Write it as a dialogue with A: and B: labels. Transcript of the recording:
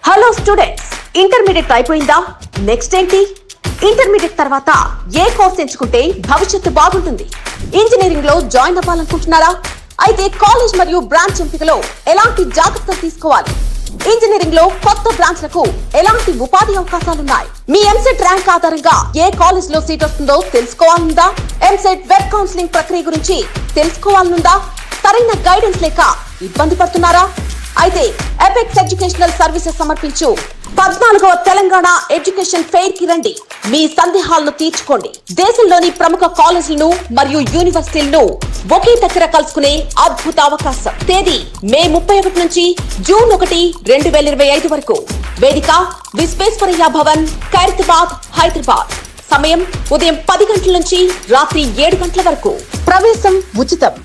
A: Hello students, intermediate అయిపోయిందా? Next ఏంటి? Intermediate తర్వాత ఏ కోర్స్ ఎంచుకుంటే భవిష్యత్తు బాగుంటుంది? ఇంజనీరింగ్ లో జాయిన్ అవ్వాలనుకుంటున్నారా? అయితే కాలేజ్ మరియు బ్రాంచ్ ఎంపికలో ఎలాంటి జాగ్రత్తలు తీసుకోవాలి? ఇంజనీరింగ్ లో కొత్త బ్రాంచ్లకు ఎలాంటి ఉపాధి అవకాశాలున్నాయి? మీ ఎంసెట్ ర్యాంక్ ఆధారంగా ఏ కాలేజ్ లో సీట్ వస్తుందో తెలుసుకోవాలనుందా? ఎంసెట్ వెబ్ కౌన్సిలింగ్ ప్రక్రియ గురించి తెలుసుకోవాలనుందా? సరైన గైడెన్స్ లేక ఇబ్బంది పడుతున్నారా? అయితే ఎపెక్స్ ఎడ్యుకేషనల్ సర్వీసెస్ సమర్పించు 14వ తెలంగాణ ఎడ్యుకేషన్ ఫెయిర్ కి రండి. మీ సందేహాలను తీర్చుకోండి. దేశంలోని ప్రముఖ కాలేజీలను మరియు యూనివర్సిటీలను ఒకే దగ్గర కలుసుకునే అద్భుత అవకాశం. తేదీ మే 31 నుంచి జూన్ 1, 2025 వరకు. వేదిక విశ్వేశ్వరయ్య భవన్, ఖైరతాబాద్, హైదరాబాద్. సమయం ఉదయం 10 గంటల నుంచి రాత్రి 7 గంటల వరకు. ప్రవేశం ఉచితం.